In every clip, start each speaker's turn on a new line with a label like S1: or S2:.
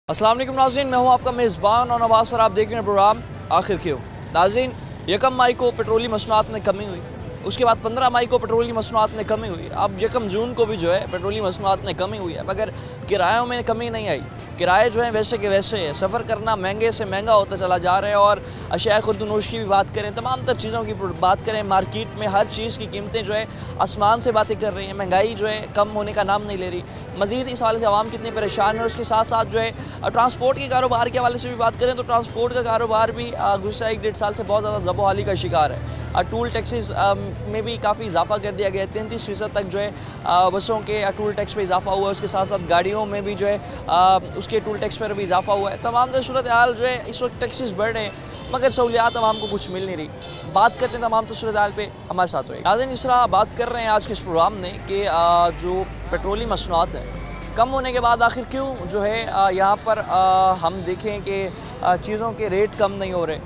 S1: अस्सलाम वालेकुम नाज़रीन, मैं हूं आपका मेज़बान और नवाज़ सर। आप देख रहे हैं प्रोग्राम आखिर क्यों। नाज़रीन, 1 मई को पेट्रोलियम मसनूआत में कमी हुई, उसके बाद 15 मई को पेट्रोलियम मसनूआत में कमी हुई। अब 1 जून को भी जो है पेट्रोलियम मसनूआत में कमी हुई है, मगर किरायों में कमी नहीं आई। किराए जो हैं वैसे के वैसे है। सफ़र करना महंगे से महंगा होता चला जा रहा है। और अशिया खुर्दनोश की भी बात करें, तमाम तर चीज़ों की बात करें, मार्केट में हर चीज़ की कीमतें जो है आसमान से बातें कर रही हैं। महंगाई जो है कम होने का नाम नहीं ले रही। मज़ीद इस हाल से आवाम कितनी परेशान है। उसके साथ साथ जो है ट्रांसपोर्ट के कारोबार के हवाले से भी बात करें तो ट्रांसपोर्ट का कारोबार भी गुज़श्ता 1-1.5 साल से बहुत ज़्यादा ज़बोहाली का शिकार है। टूल टैक्सेस में भी काफ़ी इजाफा कर दिया गया है। 33% तक जो है बसों के टूल टैक्स में इजाफा हुआ है। उसके साथ साथ गाड़ियों में भी जो है उसके टूल टैक्स पर भी इजाफा हुआ है। तमाम सूरत हाल जो है इस वक्त टैक्सेस बढ़ रहे हैं, मगर सहूलियात आवाम को कुछ मिल नहीं रही। बात करते हैं तमाम सूरत हाल पे, हमारे साथ हुए नाज़रीन। इस तरह बात कर रहे हैं आज के इस प्रोग्राम में कि जो पेट्रोलियम मसनूआत है कम होने के बाद आखिर क्यों जो है यहाँ पर हम देखें कि चीज़ों के रेट कम नहीं हो रहे,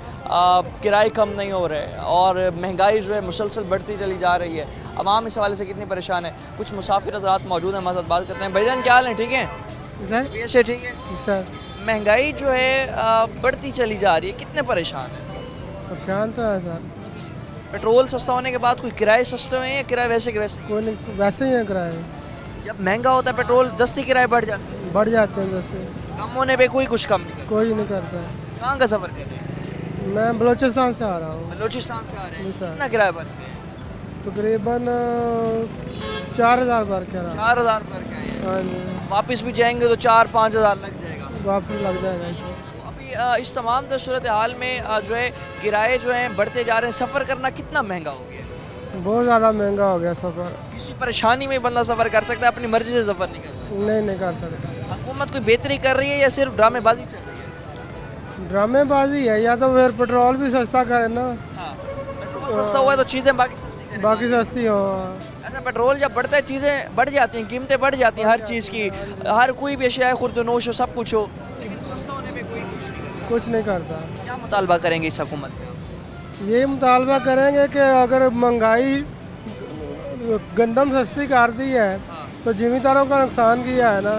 S1: किराए कम नहीं हो रहे और महंगाई जो है मुसलसल बढ़ती चली जा रही है। आवाम इस हवाले से कितनी परेशान है। कुछ मुसाफिर हज़रात मौजूद हैं, हमारे साथ बात करते हैं। भाईजान क्या हाल है? ठीक है
S2: सर।
S1: ऐसे ठीक है
S2: सर,
S1: महंगाई जो है बढ़ती चली जा रही है, कितने परेशान है?
S2: परेशान तो है सर।
S1: पेट्रोल सस्ता होने के बाद कोई किराए सस्ते हुए हैं या किराए वैसे के वैसे?
S2: कोई नहीं, वैसे ही है किराए।
S1: जब महंगा होता है पेट्रोल 10 से किराए बढ़ जाते हैं,
S2: बढ़ जाते हैं जैसे।
S1: कम होने पे कोई कुछ कम नहीं करता।
S2: कोई नहीं करता है।
S1: कहाँ का सफ़र करते हैं?
S2: मैं बलूचिस्तान से आ रहा हूँ।
S1: बलूचिस्तान से आ रहे हैं।
S2: जी सर।
S1: कितना किराया भरते हैं?
S2: तकरीबन 4,000 भर के रहा।
S1: 4,000 भर के आए हैं।
S2: हाँ जी,
S1: वापस भी जाएंगे तो 4-5 हज़ार लग जाएगा।
S2: वापस लग जाएगा।
S1: अभी इस तमाम सूरत हाल में जो है किराए जो हैं बढ़ते जा रहे हैं। सफ़र करना कितना महंगा हो गया है।
S2: बहुत ज़्यादा महंगा हो गया सफ़र।
S1: किसी परेशानी में बंदा सफ़र कर सकता है, अपनी मर्ज़ी से सफ़र नहीं कर सकता।
S2: नहीं कर सकता।
S1: हुकूमत कोई बेहतरी कर रही है या सिर्फ ड्रामेबाजी चल रही है?
S2: ड्रामेबाजी है, या तो फिर पेट्रोल भी सस्ता करे ना,
S1: हाँ, पेट्रोल सस्ता हुआ है तो चीज़ें बाकी सस्ती करें।
S2: बाकी सस्ती हो।
S1: अच्छा, पेट्रोल जब बढ़ता है चीज़ें बढ़ जाती हैं, कीमतें बढ़ जाती हैं हर चीज़ की। हर कोई भी अशिया खुर्दनोश हो, सब कुछ हो, लेकिन सस्ता होने पे कोई कुछ नहीं करता।
S2: कुछ नहीं करता।
S1: क्या मुतालबा करेंगे इस हुकूमत से?
S2: ये मुतालबा करेंगे कि अगर महंगाई गंदम सस्ती कर दी है तो जिम्मेदारों का नुकसान किया है ना।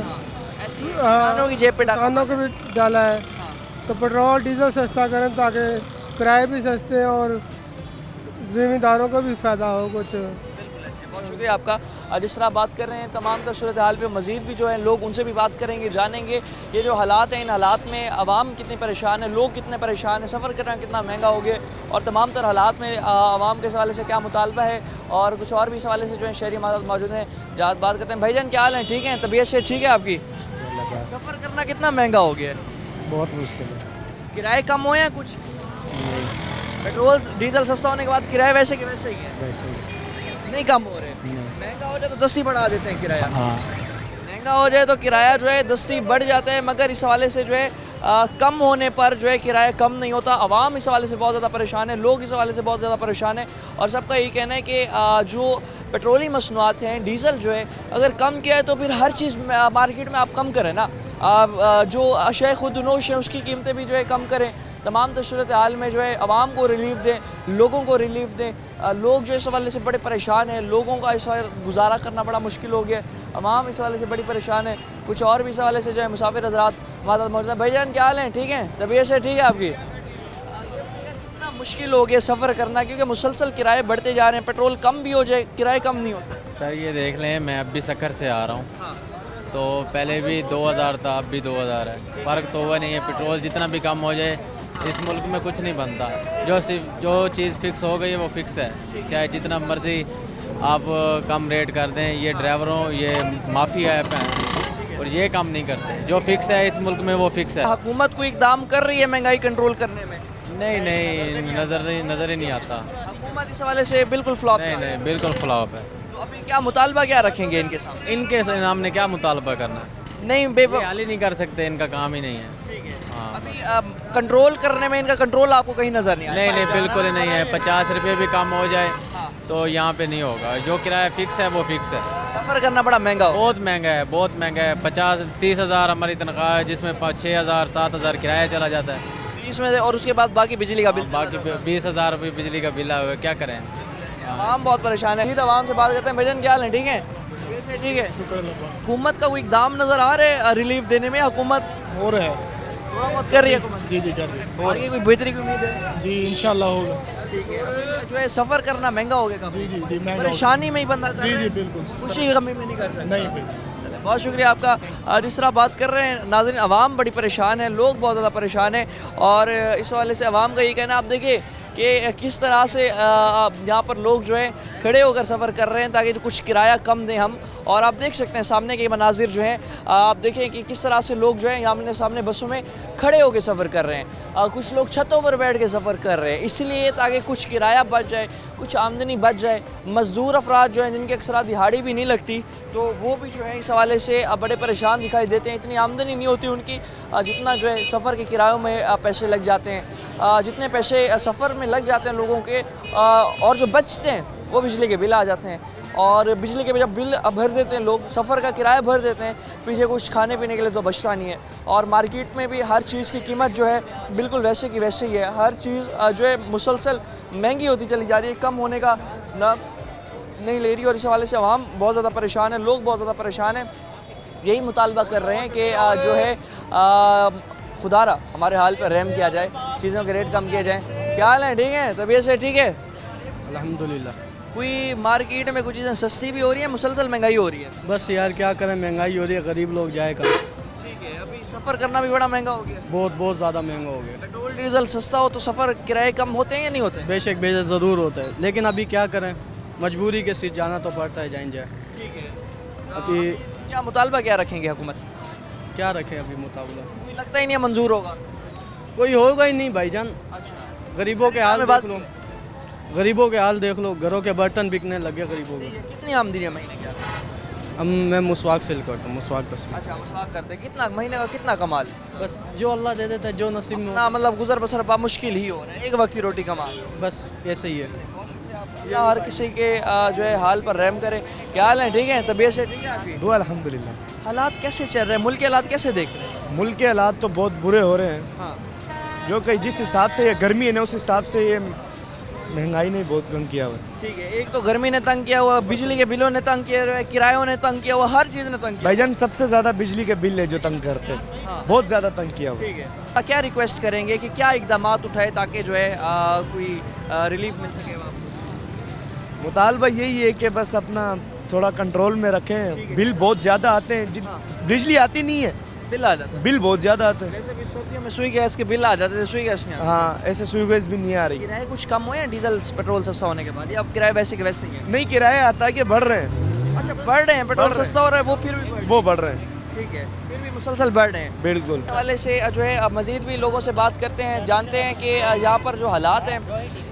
S1: किसानों की जेब पे डाका
S2: किसानों को भी डाला है। तो पेट्रोल डीजल सस्ता करें ताकि किराए भी सस्ते हैं और ज़िम्मेदारों को भी फ़ायदा हो कुछ।
S1: बहुत शुक्रिया आपका। जिस तरह बात कर रहे हैं तमाम तर सूरत हाल पे मज़ीद भी जो है लोग उनसे भी बात करेंगे, जानेंगे ये जो हालात हैं, इन हालात में आवाम कितनी परेशान है, लोग कितने परेशान हैं, सफ़र करना कितना महंगा हो गया और तमाम तर हालात में आवाम के हवाले से क्या मुतालबा है और कुछ और भी इस हवाले से जो है शहरी हमारे मौजूद हैं। जहाँ बात करते हैं। भाईजान क्या हाल है? ठीक है, तबीयत से ठीक है आपकी? सफ़र करना कितना महंगा हो गया है?
S2: बहुत मुश्किल है।
S1: किराए कम हुए हैं कुछ? पेट्रोल डीजल सस्ता होने के बाद किराए वैसे के वैसे ही हैं,
S2: वैसे
S1: नहीं कम हो रहे। महंगा हो जाए तो 10 ही बढ़ा देते हैं किराया।
S2: हाँ।
S1: महंगा हो जाए तो किराया जो है 10 ही बढ़ जाता है, मगर इस हवाले से जो है कम होने पर जो है किराया कम नहीं होता। आवाम इस हवाले से बहुत ज़्यादा परेशान है, लोग इस हवाले से बहुत ज़्यादा परेशान है और सबका यही कहना है कि जो पेट्रोलियम मसनूआत हैं, डीज़ल जो है अगर कम किया है तो फिर हर चीज़ मार्केट में आप कम करें ना। जो अशिया खुर्दनोश है उसकी कीमतें भी जो है कम करें। तमाम सूरत हाल में जो है आवाम को रिलीफ दें, लोगों को रिलीफ दें। लोग जो इस हवाले से बड़े परेशान हैं, लोगों का इस वक्त गुजारा करना बड़ा मुश्किल हो गया। आवाम इस हवाले से बड़ी परेशान है। कुछ और भी इस हवाले से जो है मुसाफिर हज़रात हमारे साथ मौजूद हैं। भाईजान क्या हाल है? ठीक है, तबीयत से ठीक है आपकी? कितना मुश्किल हो गया सफ़र करना क्योंकि मुसलसल किराए बढ़ते जा रहे हैं। पेट्रोल कम भी हो जाए, किराए कम नहीं होते।
S3: सर ये देख लें, मैं अब भी सक्कर से आ रहा हूँ तो पहले भी 2,000 था, अब भी 2,000 है। फ़र्क तो हुआ नहीं है। पेट्रोल जितना भी कम हो जाए इस मुल्क में कुछ नहीं बनता। जो चीज़ फ़िक्स हो गई है वो फ़िक्स है, चाहे जितना मर्ज़ी आप कम रेट कर दें। ये ड्राइवरों ये माफिया ऐप हैं और ये काम नहीं करते। जो फ़िक्स है इस मुल्क में वो फ़िक्स है।
S1: हुकूमत कोई इकदाम कर रही है महंगाई कंट्रोल करने में?
S3: नहीं नज़र ही नहीं आता।
S1: हुकूमत इस हवाले से बिल्कुल फ्लॉप है।
S3: नहीं बिल्कुल फ्लॉप है।
S1: तो अभी क्या मुतालबा क्या रखेंगे इनके सामने?
S3: इनके हमने क्या मुतालबा करना है?
S1: नहीं
S3: ये हाल ही नहीं कर सकते, इनका काम ही नहीं है।
S1: ठीक है।
S3: हाँ।
S1: अभी कंट्रोल करने में इनका कंट्रोल आपको कहीं नजर नहीं आया?
S3: नहीं बिल्कुल ही नहीं है। 50 रुपये भी कम हो जाए तो यहाँ पे नहीं होगा। जो किराया फ़िक्स है वो फ़िक्स है।
S1: सफ़र करना बड़ा महंगा हो।
S3: बहुत महंगा है, बहुत महंगा है। 50-30 हज़ार हमारी तनख्वाह है जिसमें 6,000-7,000 किराया चला जाता है।
S1: इसमें से और उसके बाद बाकी बिजली का बिल
S3: बाकी 20,000 रुपये बिजली का बिल आया हुआ है, क्या करें?
S1: आवाम बहुत परेशान है। आवाम से बात करते हैं। भजन क्या हाल है? ठीक है, वैसे ठीक है, हुकूमत का कोई इकदाम नजर आ रहा है रिलीफ देने में? हुकूमत
S2: हो रहा है।
S1: थोड़ा बहुत कर रही है हुकूमत?
S2: जी जी कर रही है।
S1: आगे कोई बेहतरी की उम्मीद है?
S2: जी इंशाल्लाह होगा।
S1: ठीक है। जो है सफ़र करना महंगा हो गया काफी।
S2: जी जी महंगा
S1: परेशानी में ही बंदा कर रहा है।
S2: बिल्कुल
S1: खुशी की कमी में नहीं कर सकता।
S2: नहीं बिल्कुल।
S1: बहुत शुक्रिया आपका। जिस तरह बात कर रहे हैं नाज़रीन, आवाम बड़ी परेशान है, लोग बहुत ज़्यादा परेशान है और इस हवाले से आवाम का ये कहना, आप देखिए कि किस तरह से यहाँ पर लोग जो है खड़े होकर सफ़र कर रहे हैं ताकि जो कुछ किराया कम दें हम। और आप देख सकते हैं सामने के मनाजिर जो हैं, आप देखें कि किस तरह से लोग जो हैं आमने सामने बसों में खड़े होकर सफ़र कर रहे हैं। कुछ लोग छतों पर बैठ के सफ़र कर रहे हैं इसलिए ताकि कुछ किराया बच जाए, कुछ आमदनी बच जाए। मज़दूर अफराद जो हैं जिनकी अक्सर दिहाड़ी भी नहीं लगती, तो वो भी जो है इस हवाले से बड़े परेशान दिखाई देते हैं। इतनी आमदनी नहीं होती उनकी जितना जो है सफ़र के किरायों में पैसे लग जाते हैं। जितने पैसे सफ़र में लग जाते हैं लोगों के और जो बचते हैं वो बिजली के बिल आ जाते हैं। और बिजली के जब बिल भर देते हैं लोग, सफ़र का किराया भर देते हैं, पीछे कुछ खाने पीने के लिए तो बचता नहीं है। और मार्केट में भी हर चीज़ की कीमत जो है बिल्कुल वैसे की वैसे ही है। हर चीज़ जो है मुसलसल महंगी होती चली जा रही है, कम होने का नाम नहीं ले रही। और इस हवाले से आवाम बहुत ज़्यादा परेशान है, लोग बहुत ज़्यादा परेशान हैं। यही मुतालबा कर रहे हैं कि जो है खुदारा हमारे हाल पर रहम किया जाए, चीज़ों के रेट कम किए जाएँ। क्या हाल है? ठीक है, तबीयत से ठीक है?
S4: अल्हम्दुलिल्लाह।
S1: कोई मार्केट में कुछ चीज़ें सस्ती भी हो रही है, मुसलसल महंगाई हो रही है?
S4: बस यार क्या करें, महंगाई हो रही है, गरीब लोग जाए कहाँ।
S1: ठीक है, अभी सफ़र करना भी बड़ा महंगा हो गया।
S4: बहुत ज़्यादा महंगा हो गया।
S1: पेट्रोल डीजल सस्ता हो तो सफ़र किराए कम होते हैं या नहीं होते?
S4: बेशक ज़रूर होता है, लेकिन अभी क्या करें, मजबूरी के सिर जाना तो पड़ता है, जाए।
S1: ठीक है।
S4: अभी
S1: क्या मुतालबा क्या रखेंगे हुकूमत?
S4: क्या रखें अभी मुताबिक,
S1: कोई लगता ही नहीं है मंजूर होगा।
S4: कोई होगा ही नहीं भाईजान।
S1: अच्छा,
S4: गरीबों के हाल
S1: बात
S4: देख लो, गरीबों के हाल देख लो, घरों के बर्तन बिकने लगे गरीबों के।
S1: कितनी आमदनी है महीने की?
S4: मैं मुसवाक सेल करता हूँ, मुसवाक तस्वीर।
S1: अच्छा, मुसाफ करते हैं। कितना महीने का कितना कमाल?
S4: बस जो अल्लाह दे देता है, जो नसीब में
S1: ना मतलब गुजर बसर बा मुश्किल ही हो रहा है, एक वक्त की रोटी कमा।
S4: बस ऐसे ही है।
S1: या हर किसी के जो है हाल पर रहम करे। क्या हाल है? ठीक है, तबीयत से ठीक है आपकी?
S2: दुआ अल्हम्दुलिल्लाह।
S1: हालात कैसे चल रहे हैं, मुल्क के हालात कैसे देख रहे हैं?
S2: मुल्क के हालात तो बहुत बुरे हो रहे हैं।
S1: हाँ,
S2: जो कि जिस हिसाब से ये गर्मी है ना, उस हिसाब से ये महंगाई ने बहुत तंग किया हुआ है।
S1: ठीक है। एक तो गर्मी ने तंग किया हुआ, बिजली के बिलों ने तंग किया हुआ, किरायों ने तंग किया हुआ, हर चीज़ ने तंग किया।
S2: भाईजान सबसे ज़्यादा बिजली के बिल है जो तंग करते हैं,
S1: हाँ।
S2: बहुत ज़्यादा तंग किया हुआ।
S1: ठीक है। क्या रिक्वेस्ट करेंगे कि क्या इकदाम उठाए ताकि जो है कोई रिलीफ मिल सके वहाँ?
S2: मुतालबा यही है कि बस अपना थोड़ा कंट्रोल में रखें। बिल बहुत ज़्यादा आते हैं, बिजली आती नहीं है,
S1: बिल आ जाता है।
S2: बिल बहुत ज़्यादा आते हैं।
S1: वैसे भी सर्दियों में सुई गैस के बिल आ जाते थे, सुई गैस नहीं आती।
S2: हाँ, ऐसे सुई गैस भी नहीं आ रही।
S1: किराए कुछ कम हुए हैं डीजल पेट्रोल सस्ता होने के बाद, या अब किराए वैसे के वैसे ही है?
S2: नहीं, किराया आता है कि बढ़ रहे हैं।
S1: अच्छा, बढ़ रहे हैं, पेट्रोल
S2: बढ़ रहे
S1: सस्ता हो रहा है वो फिर भी
S2: वो बढ़ रहे हैं,
S1: ठीक है, फिर भी मुसलसल बढ़ रहे हैं।
S2: बिल्कुल।
S1: वाले से जो है अब मज़ीद भी लोगों से बात करते हैं, जानते हैं कि यहाँ पर जो हालात हैं,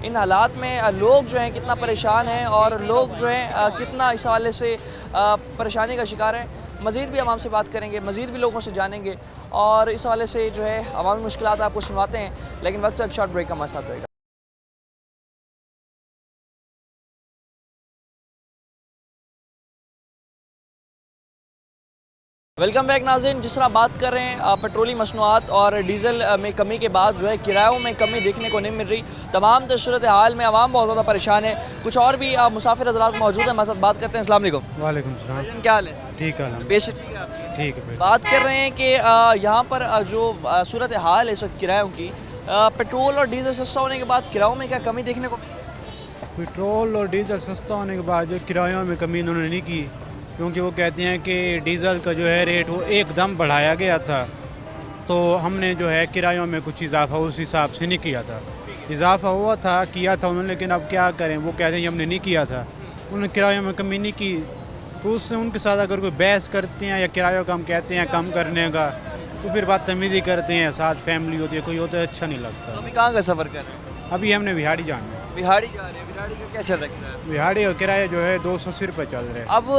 S1: इन हालात में लोग जो हैं कितना परेशान हैं और लोग जो हैं कितना इस हवाले से परेशानी का शिकार हैं। मज़ीद भी आवाम से बात करेंगे, मज़ीद भी लोगों से जानेंगे और इस हवाले से जो है अवामी मुश्किलात आपको सुनवाते हैं। लेकिन वक्त एक शॉर्ट ब्रेक का हमारे साथ होएगा। वेलकम बैक नाज़रीन। जिस तरह बात कर रहे हैं पेट्रोली मसनूआत और डीज़ल में कमी के बाद जो है किरायों में कमी देखने को नहीं मिल रही। तमाम सूरत हाल में आवाम बहुत ज़्यादा परेशान है। कुछ और भी मुसाफिर हज़रात मौजूद हैं, हमारे साथ बात करते हैं। अस्सलाम वालेकुम।
S4: वालेकुम सलाम।
S1: भाईजान क्या हाल है?
S4: ठीक है,
S1: बेशक ठीक है आपकी?
S4: ठीक है।
S1: बात कर रहे हैं कि यहाँ पर जो सूरत हाल है इस वक्त किरायों की, पेट्रोल और डीज़ल सस्ता होने के बाद किरायों में क्या कमी देखने को मिली?
S5: पेट्रोल और डीज़ल सस्ता होने के बाद जो किरायों में कमी इन्होंने नहीं की, क्योंकि वो कहते हैं कि डीज़ल का जो है रेट वो एकदम बढ़ाया गया था, तो हमने जो है किरायों में कुछ इजाफा उस हिसाब से नहीं किया था। इजाफा हुआ था, किया था उन्होंने, लेकिन अब क्या करें, वो कहते हैं हमने नहीं किया था, उन्होंने किरायों में कमी नहीं की। तो उससे उनके साथ अगर कोई बहस करते हैं या किरायों का हम कहते हैं कम करने का, तो फिर बदतमीज़ी करते हैं, साथ फैमिली होती है, कोई होता है, अच्छा नहीं लगता।
S1: अभी कहाँ का सफ़र कर रहे हैं?
S5: अभी हमने बिहाड़ी जाना है।
S1: बिहाड़ी जा रहे हैं। बिहाड़ी का क्या चल रहा है?
S5: बिहाड़ी का किराया जो है 280 रुपये चल रहे हैं।
S1: अब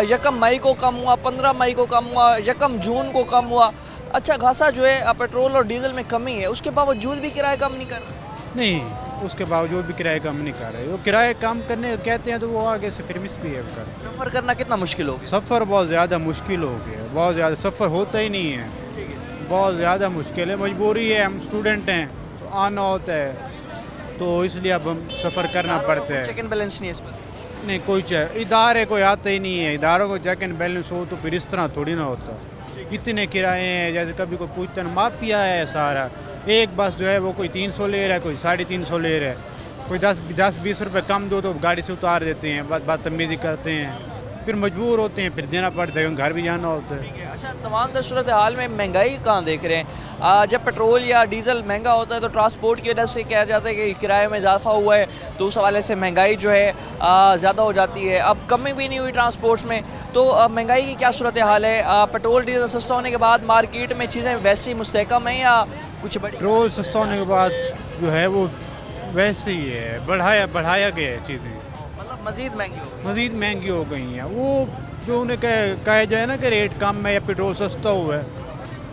S1: 1 मई को कम हुआ, 15 मई को कम हुआ, 1 जून को कम हुआ। अच्छा खासा जो है पेट्रोल और डीजल में कमी है, उसके बावजूद भी किराया कम नहीं कर रहा?
S5: नहीं, उसके बावजूद भी किराए कम नहीं कर रहे। वो किराए कम करने कहते हैं तो वो आगे से फिर मिसबिहेव कर।
S1: सफ़र करना कितना मुश्किल हो गया?
S5: सफ़र बहुत ज़्यादा मुश्किल हो गया, बहुत ज़्यादा सफ़र होता ही नहीं है, बहुत ज़्यादा मुश्किल है। मजबूरी है, हम स्टूडेंट हैं तो आना होता है, तो इसलिए अब हम सफ़र करना पड़ता है।
S1: चेक एंड बैलेंस नहीं है इस पर?
S5: नहीं कोई इदारे कोई आते ही नहीं है, इदारों को चेक एंड बैलेंस हो तो फिर इस तरह थोड़ी ना होता। इतने किराए हैं, जैसे कभी कोई पूछता है माफिया है सारा। एक बस जो है वो कोई 300 ले रहा है, कोई 350 ले रहा है, कोई 10-20 रुपए कम दो तो गाड़ी से उतार देते हैं, बदतमीजी करते हैं, फिर मजबूर होते हैं, फिर देना पड़ता है, घर भी जाना होता है।
S1: अच्छा, तमाम सूरत हाल में महंगाई कहाँ देख रहे हैं? जब पेट्रोल या डीजल महंगा होता है तो ट्रांसपोर्ट की वजह से कहा जाता है कि किराए में इजाफा हुआ है, तो उस हवाले से महंगाई जो है ज़्यादा हो जाती है। अब कमी भी नहीं हुई ट्रांसपोर्ट में, तो महंगाई की क्या सूरत हाल है? पेट्रोल डीजल सस्ता होने के बाद मार्केट में चीज़ें वैसी मुस्तहकम हैं या कुछ बड़ी?
S5: पेट्रोल सस्ता होने के बाद जो है वो वैसे ही है, बढ़ाया गया है चीज़ें,
S1: मतलब मज़ीद महंगी हो गई।
S5: मज़ीद महंगी हो गई हैं। वो जो उन्हें कहा जाए ना कि रेट कम है या पेट्रोल सस्ता हुआ है,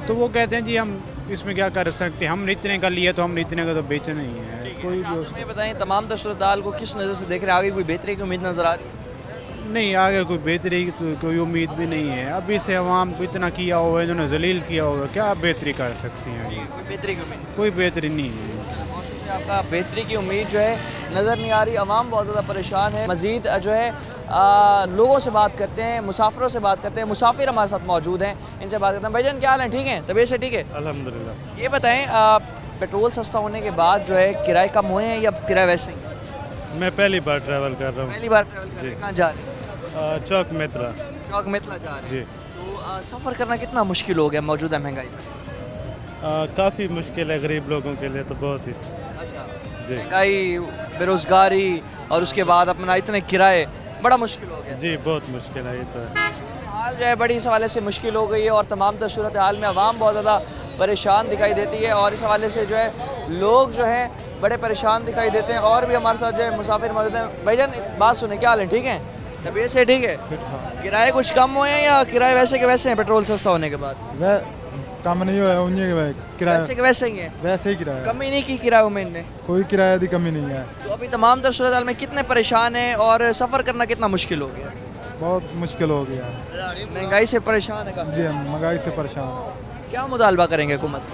S5: तो वो कहते हैं जी हम इसमें क्या कर सकते हैं, हमने इतने का लिया तो हमने इतने का तो बेचना ही है। कोई भी
S1: अच्छा, हमें बताएं तमाम सूरत हाल को किस नज़र से देख रहे हैं? आगे कोई बेहतरी की उम्मीद नज़र आ रही है?
S5: नहीं, आगे कोई बेहतरी की तो कोई उम्मीद भी नहीं है। अभी से अवाम को इतना किया हुआ है, इन्होंने जलील किया हुआ है, क्या बेहतरी कर सकती हैं?
S1: कोई बेहतरी की उम्मीद?
S5: कोई बेहतरी नहीं है।
S1: आपका बेहतरी की उम्मीद जो है नज़र नहीं आ रही, अवाम बहुत ज़्यादा परेशान है। मज़ीद जो है लोगों से बात करते हैं, मुसाफिरों से बात करते हैं। मुसाफिर हमारे साथ मौजूद हैं, इनसे बात करते हैं। भाईजान क्या हाल है? ठीक है, तबीयत से ठीक है?
S6: अल्हम्दुलिल्लाह।
S1: ये बताएं, पेट्रोल सस्ता होने के बाद जो है किराए कम हुए हैं या किराए वैसे ही हैं?
S6: मैं पहली बार ट्रैवल कर रहा हूँ।
S1: पहली बार ट्रैवल कर रहे हैं? कहाँ जा रहे हैं?
S6: चौक मित्रा।
S1: चौक मितला जा रहे
S6: जी।
S1: हैं। तो सफ़र करना कितना मुश्किल हो गया मौजूदा महंगाई में?
S6: काफ़ी मुश्किल है गरीब लोगों के लिए तो बहुत ही।
S1: अच्छा,
S6: जी।
S1: महंगाई, बेरोज़गारी और उसके बाद अपना इतने किराए, बड़ा मुश्किल हो गया।
S6: जी बहुत मुश्किल है ये तो है।
S1: हाल जो है बड़ी इस हवाले से मुश्किल हो गई है और तमाम सूरत हाल में आवाम बहुत ज़्यादा परेशान दिखाई देती है और इस हवाले से जो है लोग जो है बड़े परेशान दिखाई देते हैं। और भी हमारे साथ जो है मुसाफिर मौजूद हैं। भाईजान बात सुने, क्या हाल है? ठीक है, तबीयत से ठीक है? किराए कुछ कम हुए हैं या किराए वैसे के वैसे हैं पेट्रोल सस्ता होने के बाद?
S2: वह कम नहीं हुआ है, किराया
S1: वैसे के वैसे ही हैं,
S2: वैसे ही किराया,
S1: कमी नहीं की किराए में इनने?
S2: कोई किराया की कमी नहीं है।
S1: तो अभी तमाम सूरत हाल में कितने परेशान हैं और सफ़र करना कितना मुश्किल हो गया?
S2: बहुत मुश्किल हो गया।
S1: महंगाई से परेशान है काफ़ी।
S2: जी, महंगाई से परेशान है।
S1: क्या मुतालबा करेंगे हुकूमत से?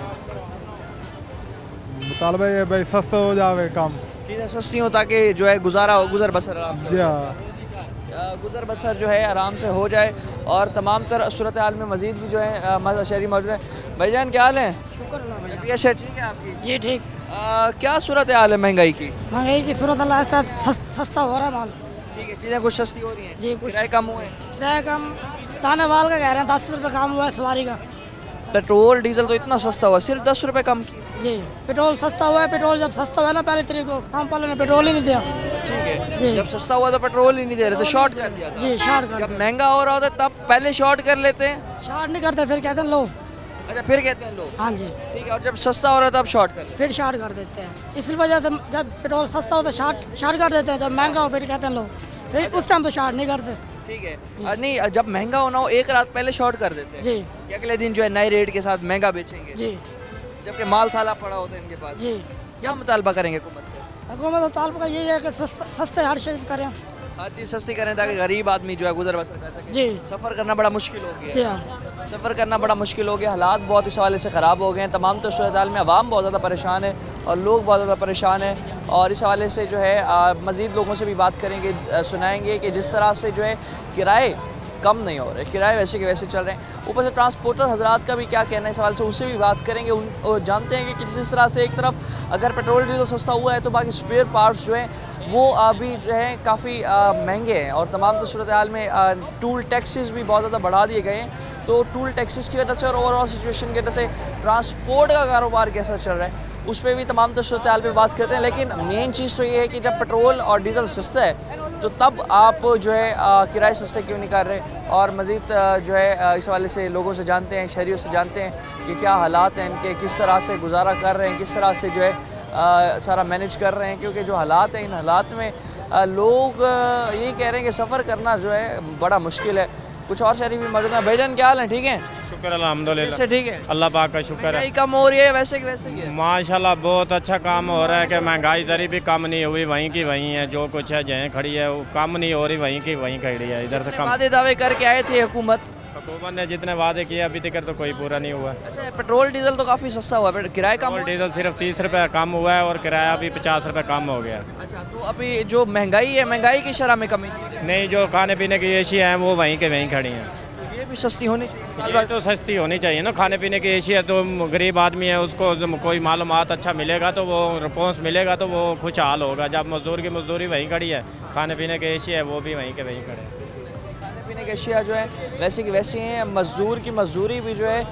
S2: मुतालबा ये भाई सस्ता हो जावे काम।
S1: चीज़ें सस्ती हों ताकि जो है गुजर बसर आराम से,
S2: जी हाँ,
S1: गुजर बसर जो है आराम से हो जाए और तमाम तरह सूरत हाल में मज़ीद भी जो है हमारे शहरी मौजूद हैं। भाईजान क्या हाल है? तबीयत से ठीक है आपकी?
S7: जी ठीक।
S1: क्या सूरत हाल है महंगाई की?
S7: महंगाई की सूरत अल्लाह से सस्ता हो रहा है माल।
S1: ठीक है, चीज़ें कुछ सस्ती हो रही हैं?
S7: जी, कुछ
S1: किराए कम हुए हैं?
S7: किराया कम, दाने वाल का कह रहे हैं 10 रुपये कम हुआ है सवारी का।
S1: पेट्रोल डीजल तो इतना सस्ता हुआ, सिर्फ 10 रुपये कम की?
S7: जी, पेट्रोल सस्ता हुआ है। पेट्रोल जब सस्ता हुआ है ना पहले तरीक को, हम पहले ने पेट्रोल ही नहीं दिया।
S1: ठीक है,
S7: जी।
S1: जब सस्ता हुआ तो पेट्रोल ही नहीं दे रहे थे, शॉर्ट कर दिया था।
S7: जी, शार्ट
S1: जब
S7: कर
S1: महंगा हो रहा होता है तब पहले शॉर्ट कर लेते हैं?
S7: शार्ट नहीं करते, फिर कहते हैं लो।
S1: अच्छा, फिर कहते हैं लोग।
S7: हाँ जी,
S1: ठीक है, और जब सस्ता हो रहा है तब शॉर्ट कर लेते
S7: फिर शार्ट कर देते हैं। इसी वजह से जब पेट्रोल सस्ता हो तो शार्ट कर देते हैं, जब महंगा हो फिर कहते हैं लो। फिर उस टाइम तो शार्ट नहीं करते।
S1: हैं। ठीक है, और नहीं जब महंगा होना हो एक रात पहले शॉर्ट कर देते हैं
S7: जी
S1: कि अगले दिन जो है नए रेट के साथ महंगा बेचेंगे,
S7: जी
S1: जबकि माल साला पड़ा होता है इनके पास।
S7: जी।
S1: क्या मुतालबा करेंगे हुकूमत से?
S7: हुकूमत ताल्ब का यही है कि सस्ते हर चीज़ करें।
S1: हर चीज़ सस्ती करें ताकि गरीब आदमी जो है गुजर बसर कर सके।
S7: जी
S1: सफ़र करना बड़ा मुश्किल हो गया
S7: जी
S1: है।
S7: हाँ।
S1: सफ़र करना बड़ा मुश्किल हो गया, हालात बहुत इस हवाले से ख़राब हो गए हैं। तमाम तो सूरत हाल में आवाम बहुत ज़्यादा परेशान है और लोग बहुत ज़्यादा परेशान हैं और इस हवाले से जो है मज़ीद लोगों से भी बात करेंगे, सुनाएंगे कि जिस तरह से जो है किराए कम नहीं हो रहे, किराए वैसे के वैसे चल रहे हैं। ऊपर से ट्रांसपोर्टर हजरात का भी क्या कहना है इस सवाल से, उनसे भी बात करेंगे। और जानते हैं कि जिस तरह से एक तरफ अगर पेट्रोल डीजल सस्ता हुआ है तो बाकी स्पेयर पार्ट्स जो हैं वो अभी जो है काफ़ी महंगे हैं और तमाम तो सूरत हाल में टूल टैक्सेस भी बहुत ज़्यादा बढ़ा दिए गए हैं। तो टूल टैक्सेस की वजह से और ओवरऑल सिचुएशन की वजह से ट्रांसपोर्ट का कारोबार कैसा चल रहा है उस पर भी तमाम तो सूरत हाल पर बात करते हैं। लेकिन मेन चीज़ तो ये है कि जब पेट्रोल और डीजल सस्ता है तो तब आप जो है किराए सस्ते क्यों नहीं कर रहे। और मज़ीद जो है इस हवाले से लोगों से जानते हैं, शहरियों से जानते हैं कि क्या हालात हैं इनके, किस तरह से गुजारा कर रहे हैं, किस तरह से जो है सारा मैनेज कर रहे हैं। क्योंकि जो हालात हैं इन हालात में लोग यही कह रहे हैं कि सफ़र करना जो है बड़ा मुश्किल है। कुछ और शहरी भी मौजूद हैं। भाईजान क्या हाल है? ठीक है,
S6: शुक्र अल्हम्दुलिल्लाह।
S1: से ठीक है,
S6: अल्लाह पाक का शुक्र है।
S1: महंगाई कम हो रही है वैसे की वैसे ही है?
S6: माशाल्लाह बहुत अच्छा काम हो रहा है कि महंगाई जरी भी कम नहीं हुई, वहीं की वहीं है। जो कुछ है जहाँ खड़ी है वो कम नहीं हो रही, वहीं की वहीं खड़ी है। इधर से कम
S1: वादे दावे करके आए थे हुकूमत,
S6: हुकूमत ने जितने वादे किए अभी तक तो कोई पूरा नहीं हुआ।
S1: अच्छा, पेट्रोल डीजल तो काफ़ी सस्ता हुआ है, किराए कम
S6: पेट्रोल
S1: हुआ?
S6: डीजल सिर्फ 30 रुपये कम हुआ है और किराया भी 50 रुपये कम हो गया।
S1: अच्छा, तो अभी जो महंगाई है, महंगाई की शरह में कमी
S6: नहीं, जो खाने पीने की एशिया हैं वो वहीं के वहीं खड़ी हैं।
S1: तो ये भी सस्ती होनी चाहिए।
S6: ये तो सस्ती होनी चाहिए ना, खाने पीने की एशिया। तो गरीब आदमी है उसको कोई मालूमात अच्छा मिलेगा तो वो रिस्पॉन्स मिलेगा तो वो खुशहाल होगा। जब मजदूर की मजदूरी वहीं खड़ी है, खाने पीने की एशिया है वो भी वहीं के वहीं खड़े हैं।
S1: खाने पीने की अशिया जो है वैसे की वैसी हैं, मज़दूर की मजदूरी भी जो है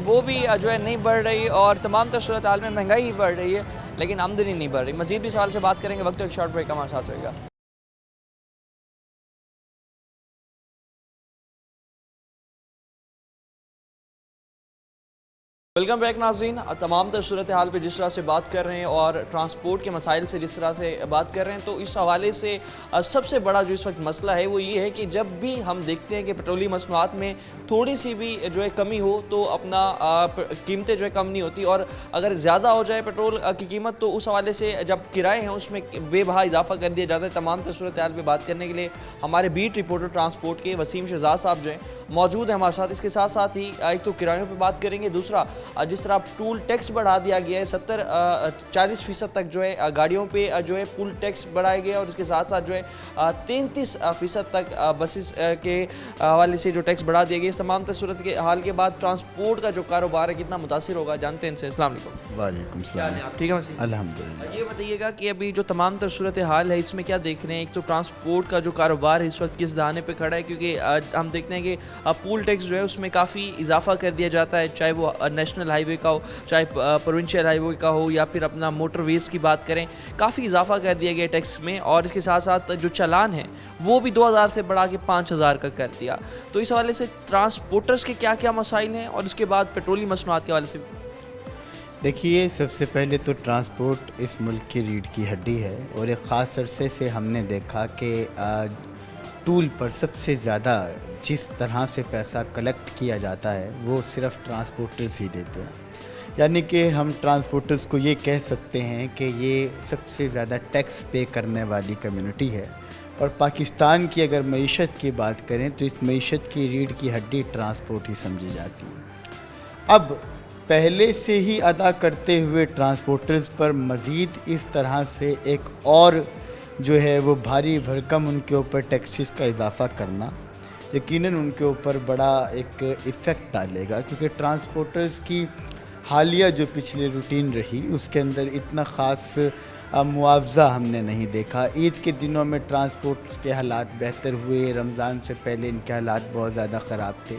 S1: वो भी जो है नहीं बढ़ रही, और तमाम तर सूरत हाल में महंगाई ही बढ़ रही है लेकिन आमदनी नहीं बढ़ रही। मज़ीद भी सवाल से बात करेंगे, वक्त एक शॉर्ट ब्रेक हमारे साथ होगा। वेलकम बैक नाज़रीन। तमाम तर सूरत हाल पे जिस तरह से बात कर रहे हैं और ट्रांसपोर्ट के मसाइल से जिस तरह से बात कर रहे हैं, तो इस हवाले से सबसे बड़ा जो इस वक्त मसला है वो ये है कि जब भी हम देखते हैं कि पेट्रोलियम मसनूआत में थोड़ी सी भी जो है कमी हो तो अपना कीमतें जो है कम नहीं होती, और अगर ज़्यादा हो जाए पेट्रोल की कीमत तो उस हवाले से जब किराए हैं उसमें बेबहा इजाफा कर दिया जाता है। तमाम तर सूरत हाल पर बात करने के लिए हमारे बीट रिपोर्टर ट्रांसपोर्ट के वसीम शहजाद साहब जो हैं मौजूद हैं हमारे साथ। इसके साथ साथ ही एक तो किरायों पर बात करेंगे, दूसरा जिस तरह टूल टैक्स बढ़ा दिया गया है 40% तक जो है गाड़ियों पे जो है पुल टैक्स बढ़ाया गया, और इसके साथ साथ जो है 33% तक बसेस के हवाले से जो टैक्स बढ़ा दिया गया। इस तमाम सूरत के हाल के बाद ट्रांसपोर्ट का जो कारोबार है कितना मुतासिर होगा, जानते हैं इनसे। अस्सलाम वालेकुम।
S8: वालेकुम सलाम।
S1: आप ठीक है वसीम?
S8: अल्हम्दुलिल्लाह।
S1: ये बताइएगा कि अभी जो तमाम तर सूरत हाल है इसमें क्या देख रहे हैं? एक तो ट्रांसपोर्ट का जो कारोबार है इस वक्त किस दाने पे खड़ा है, क्योंकि हम देखते हैं कि पुल टैक्स जो है उसमें काफ़ी इजाफा कर दिया जाता है, चाहे वो नेशनल हाईवे का हो, चाहे प्रोविंशियल हाईवे का हो, या फिर अपना मोटरवेज़ की बात करें, काफ़ी इजाफा कर दिया गया टैक्स में, और इसके साथ साथ जो चालान है वो भी 2000 से बढ़ा के 5000 का कर दिया। तो इस हवाले से ट्रांसपोर्टर्स के क्या क्या मसाइल हैं, और उसके बाद पेट्रोलियम मसनूआत के हवाले से।
S8: देखिए, सबसे पहले तो ट्रांसपोर्ट इस मुल्क की रीढ़ की हड्डी है, और एक ख़ास अरसे से हमने देखा कि टूल पर सबसे ज़्यादा जिस तरह से पैसा कलेक्ट किया जाता है वो सिर्फ ट्रांसपोर्टर्स ही देते हैं। यानी कि हम ट्रांसपोर्टर्स को ये कह सकते हैं कि ये सबसे ज़्यादा टैक्स पे करने वाली कम्युनिटी है, और पाकिस्तान की अगर मईशत की बात करें तो इस मईशत की रीढ़ की हड्डी ट्रांसपोर्ट ही समझी जाती है। अब पहले से ही अदा करते हुए ट्रांसपोर्टर्स पर मज़ीद इस तरह से एक और जो है वो भारी भरकम उनके ऊपर टैक्सेस का इजाफ़ा करना यकीनन उनके ऊपर बड़ा एक इफ़ेक्ट डालेगा, क्योंकि ट्रांसपोर्टर्स की हालिया जो पिछली रूटीन रही उसके अंदर इतना ख़ास मुआवजा हमने नहीं देखा। ईद के दिनों में ट्रांसपोर्ट के हालात बेहतर हुए, रमज़ान से पहले इनके हालात बहुत ज़्यादा ख़राब थे,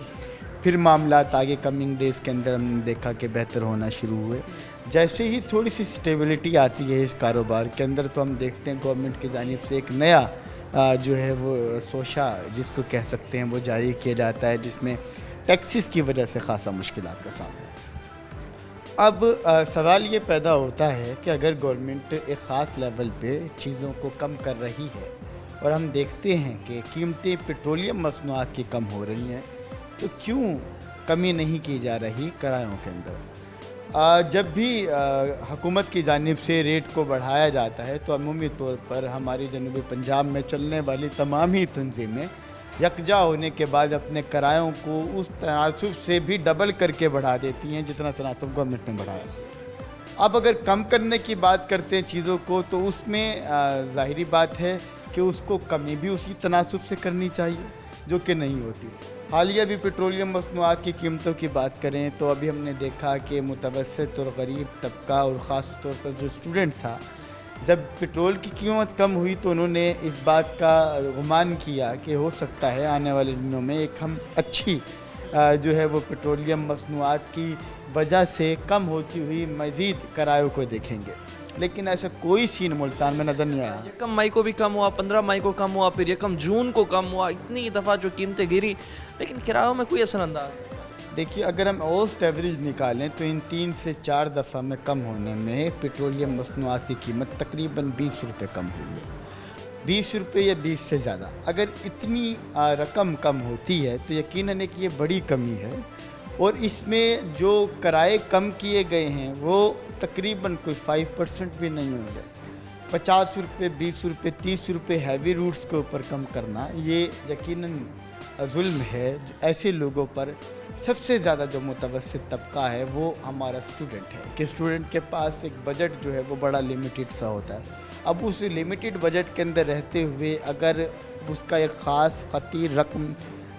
S8: फिर मामलात आगे कमिंग डेज़ के अंदर हमने देखा कि बेहतर होना शुरू हुए। जैसे ही थोड़ी सी स्टेबिलिटी आती है इस कारोबार के अंदर तो हम देखते हैं गवर्नमेंट की जानिब से एक नया जो है वो सोशा जिसको कह सकते हैं वो जारी किया जाता है, जिसमें टैक्सेस की वजह से खासा मुश्किलात का सामना है। अब सवाल ये पैदा होता है कि अगर गवर्नमेंट एक ख़ास लेवल पे चीज़ों को कम कर रही है और हम देखते हैं कि कीमतें पेट्रोलियम मसनूआत की कम हो रही हैं, तो क्यों कमी नहीं की जा रही किरायों के अंदर? जब भी हुकूमत की जानिब से रेट को बढ़ाया जाता है तो अमूमी तौर पर हमारी जनूबी पंजाब में चलने वाली तमाम ही तंजीमें यकजा होने के बाद अपने किरायों को उस तनासुब से भी डबल करके बढ़ा देती हैं जितना तनासुब गवर्नमेंट ने बढ़ाया। अब अगर कम करने की बात करते हैं चीज़ों को तो उसमें ज़ाहिरी बात है कि उसको कमी भी उसी तनासुब से करनी चाहिए, जो कि नहीं होती। हालिया भी पेट्रोलियम मसनूआत की कीमतों की बात करें तो अभी हमने देखा कि मुतवस्सित और गरीब तबका और ख़ास तौर पर जो स्टूडेंट था, जब पेट्रोल की कीमत कम हुई तो उन्होंने इस बात का गुमान किया कि हो सकता है आने वाले दिनों में एक हम अच्छी जो है वो पेट्रोलियम मसनूआत की वजह से कम होती हुई मज़ीद किरायों को देखेंगे, लेकिन ऐसा कोई सीन मुल्तान में नज़र नहीं आया।
S1: 1 मई को भी कम हुआ, 15 मई को कम हुआ, फिर 1 जून को कम हुआ, इतनी दफ़ा जो कीमतें गिरी, लेकिन किरायों में कोई असरअंदाज नहीं।
S8: देखिए, अगर हम औसत एवरेज निकालें तो इन 3 से 4 दफ़ा में कम होने में पेट्रोलियम मसनूआत की कीमत तकरीबन 20 रुपये कम हुई है। 20 रुपये या 20 से ज़्यादा अगर इतनी रकम कम होती है तो यकीनन एक ये बड़ी कमी है, और इसमें जो किराए कम किए गए हैं वो तकरीबन कोई 5% भी नहीं होंगे। 50 रुपये, 20 रुपये, 30 रुपये हैवी रूट्स के ऊपर कम करना ये यकीनन जुल्म है, ऐसे लोगों पर सबसे ज़्यादा जो मुतवस्सित तबका है वो हमारा स्टूडेंट है कि स्टूडेंट के पास एक बजट जो है वो बड़ा लिमिटेड सा होता है। अब उस लिमिटेड बजट के अंदर रहते हुए अगर उसका एक ख़ास ख़तीर रकम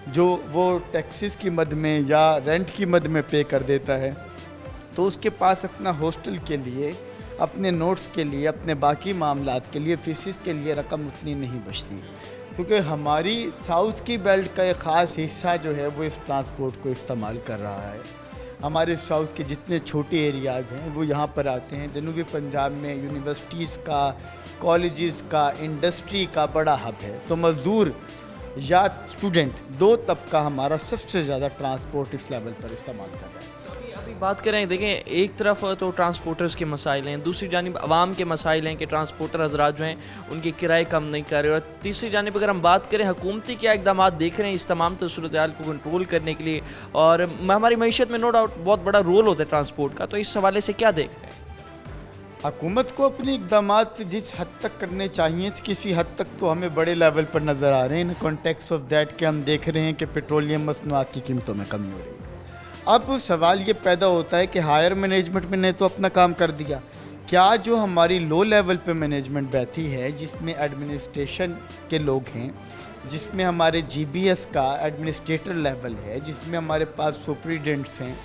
S8: जो वो टैक्सेस की मद में या रेंट की मद में पे कर देता है, तो उसके पास अपना हॉस्टल के लिए, अपने नोट्स के लिए, अपने बाकी मामलात के लिए, फीसिस के लिए रकम उतनी नहीं बचती। क्योंकि हमारी साउथ की बेल्ट का एक ख़ास हिस्सा जो है वो इस ट्रांसपोर्ट को इस्तेमाल कर रहा है। हमारे साउथ के जितने छोटे एरियाज़ हैं वो यहाँ पर आते हैं। जनूबी पंजाब में यूनिवर्सिटीज़ का, कॉलेजेस का, इंडस्ट्री का बड़ा हब है। तो मज़दूर या स्टूडेंट, दो तबका हमारा सबसे ज़्यादा ट्रांसपोर्ट इस लेवल पर इस्तेमाल कर रहा है।
S1: अभी बात करें, देखें, एक तरफ तो ट्रांसपोर्टर्स के मसाइल हैं, दूसरी जानिब आवाम के मसाइल हैं कि ट्रांसपोर्टर हजरात जो हैं उनके किराए कम नहीं कर रहे, और तीसरी जानिब अगर हम बात करें हुकूमती क्या इकदाम देख रहे हैं इस तमाम सूरत हाल को कंट्रोल करने के लिए, और हमारी मईशत में नो डाउट बहुत बड़ा रोल होता है ट्रांसपोर्ट का, तो इस हवाले से क्या देख रहे हैं?
S8: हुकूमत को अपने इक़दामात जिस हद तक करने चाहिए, किसी हद तक तो हमें बड़े लेवल पर नज़र आ रहे हैं। इन कॉन्टेक्स्ट ऑफ दैट कि हम देख रहे हैं कि पेट्रोलियम मसनूआत की कीमतों में कमी हो रही है। अब सवाल ये पैदा होता है कि हायर मैनेजमेंट ने तो अपना काम कर दिया, क्या जो हमारी लो लेवल पे मैनेजमेंट बैठी है, जिसमें एडमिनिस्ट्रेशन के लोग हैं, जिसमें हमारे जीबीएस का एडमिनिस्ट्रेटर लेवल है, जिसमें हमारे पास सुपरिटेंडेंट्स हैं,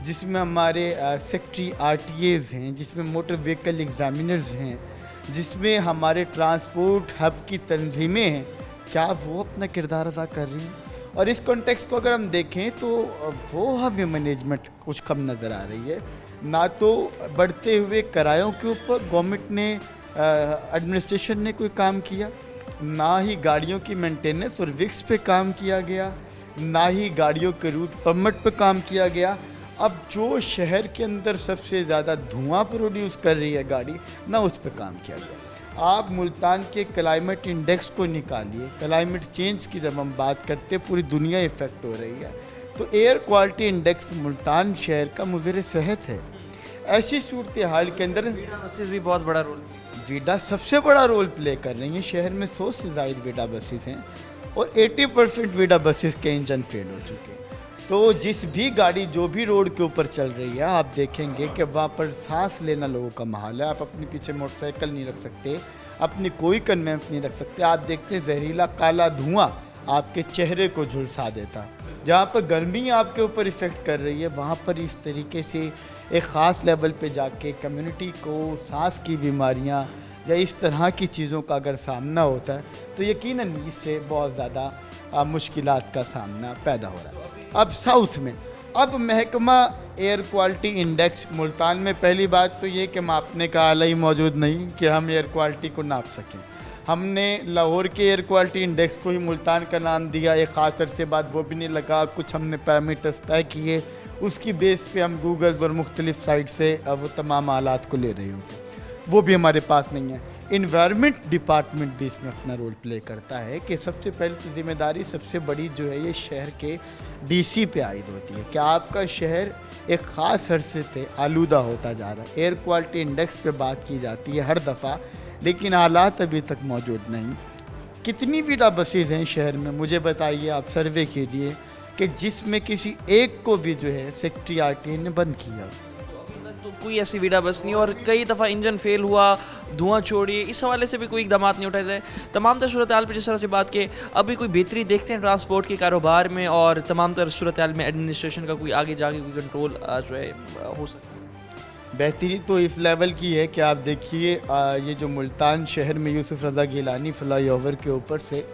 S8: जिसमें हमारे सेक्रेटरी आरटीएज़ हैं, जिसमें मोटर व्हीकल एग्जामिनर्स हैं, जिसमें हमारे ट्रांसपोर्ट हब की तंजीमें हैं, क्या वो अपना किरदार अदा कर रही हैं? और इस कॉन्टेक्स्ट को अगर हम देखें तो वो हमें मैनेजमेंट कुछ कम नज़र आ रही है। ना तो बढ़ते हुए किरायों के ऊपर गवर्नमेंट ने, एडमिनिस्ट्रेशन ने कोई काम किया, ना ही गाड़ियों की मेंटेनेंस और विक्स पे काम किया गया, ना ही गाड़ियों के रूट परमिट पे काम किया गया। अब जो शहर के अंदर सबसे ज़्यादा धुआं प्रोड्यूस कर रही है गाड़ी, ना उस पर काम किया गया। आप मुल्तान के क्लाइमेट इंडेक्स को निकालिए, क्लाइमेट चेंज की जब हम बात करते पूरी दुनिया इफ़ेक्ट हो रही है, तो एयर क्वालिटी इंडेक्स मुल्तान शहर का मुज़र सेहत है। ऐसी सूरत हाल के अंदर
S1: बसेस भी बहुत बड़ा रोल,
S8: वीडा सबसे बड़ा रोल प्ले कर रही हैं। शहर में 100 से ज़ायद वीडा बसेस हैं और 80% वीडा बसेस के इंजन फेल हो चुके हैं। तो जिस भी गाड़ी जो भी रोड के ऊपर चल रही है, आप देखेंगे कि वहाँ पर सांस लेना लोगों का महाल है। आप अपने पीछे मोटरसाइकिल नहीं रख सकते, अपनी कोई कन्वेंस नहीं रख सकते। आप देखते हैं जहरीला काला धुआं आपके चेहरे को झुलसा देता। जहाँ पर गर्मी आपके ऊपर इफ़ेक्ट कर रही है, वहाँ पर इस तरीके से एक ख़ास लेवल पे जाके कम्युनिटी को सांस की बीमारियाँ या इस तरह की चीज़ों का अगर सामना होता है, तो यकीनन इससे बहुत ज़्यादा मुश्किलात का सामना पैदा हो रहा है। अब साउथ में, अब महकमा एयर क्वालिटी इंडेक्स मुल्तान में, पहली बात तो ये कि मापने का आला ही मौजूद नहीं कि हम एयर क्वालिटी को नाप सकें। हमने लाहौर के एयर क्वालिटी इंडेक्स को ही मुल्तान का नाम दिया, एक ख़ास अरसे बाद वो भी नहीं लगा। कुछ हमने पैरामीटर्स तय किए, उसकी बेस पे हम गूगल्स और मुख्तलिफ साइट से वो तमाम आलात को ले रहे होते, वो भी हमारे पास नहीं है। इन्वायरमेंट डिपार्टमेंट भी इसमें अपना रोल प्ले करता है कि सबसे पहले तो ज़िम्मेदारी सबसे बड़ी जो है ये शहर के डीसी पे आयद होती है कि आपका शहर एक ख़ास अरसे से आलूदा होता जा रहा है। एयर क्वालिटी इंडेक्स पे बात की जाती है हर दफ़ा, लेकिन हालात अभी तक मौजूद नहीं। कितनी वीडा बसेज हैं शहर में, मुझे बताइए, आप सर्वे कीजिए कि जिसमें किसी एक को भी जो है सेक्रेटरी आरटीए ने बंद किया।
S1: तो कोई ऐसी वीडा बस नहीं, और कई दफ़ा इंजन फेल हुआ, धुआं छोड़िए, इस हवाले से भी कोई इकदाम नहीं उठाए जाए। तमाम तर सूरत हाल पर जिस तरह से बात की, अभी कोई बेहतरी देखते हैं ट्रांसपोर्ट के कारोबार में, और तमाम तर सूरत हाल में एडमिनिस्ट्रेशन का कोई आगे जाके कोई कंट्रोल जो है हो सकता है?
S8: बेहतरी तो इस लेवल की है कि आप देखिए, ये जो मुल्तान शहर में यूसुफ रज़ा गिलानी फ्लाईओवर के ऊपर से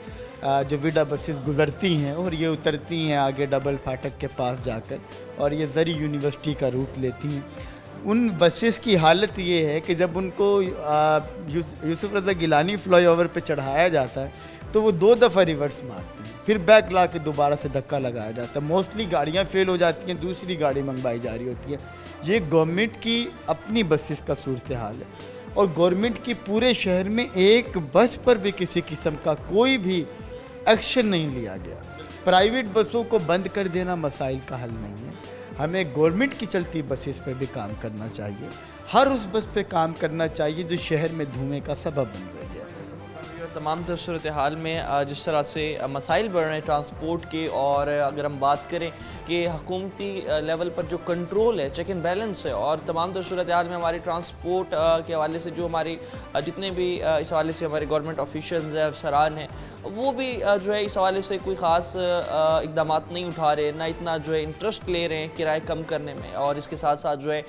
S8: जो वीडा बसेस गुज़रती हैं और ये उतरती हैं आगे डबल फाटक के पास जाकर, और ये ज़री यूनिवर्सिटी का रूट लेती हैं, उन बसेस की हालत ये है कि जब उनको यूसुफ रज़ा गिलानी फ्लाईओवर पे चढ़ाया जाता है तो वो 2 दफ़ा रिवर्स मारती हैं, फिर बैक ला के दोबारा से धक्का लगाया जाता है। मोस्टली गाड़ियाँ फेल हो जाती हैं, दूसरी गाड़ी मंगवाई जा रही होती है। ये गवर्नमेंट की अपनी बसेस का सूरत हाल है, और गवर्नमेंट की पूरे शहर में एक बस पर भी किसी किस्म का कोई भी एक्शन नहीं लिया गया। प्राइवेट बसों को बंद कर देना मसाइल का हल नहीं है। हमें गवर्नमेंट की चलती बसेस पर भी काम करना चाहिए, हर उस बस पे काम करना चाहिए जो शहर में धुएं का सबब बन रही है।
S1: तमाम तर सूरत हाल में जिस तरह से मसाइल बढ़ रहे हैं ट्रांसपोर्ट के, और अगर हम बात करें कि हुकूमती लेवल पर जो कंट्रोल है, चेक एंड बैलेंस है, और तमाम तर सूरत हाल में हमारी ट्रांसपोर्ट के हवाले से जो हमारी जितने भी इस हवाले से हमारे गवर्नमेंट ऑफिशियल्स हैं, अफसरान हैं, वो भी जो है इस हवाले से कोई ख़ास इकदाम नहीं उठा रहे, ना इतना जो है इंटरेस्ट ले रहे हैं किराए कम करने में। और इसके साथ साथ जो है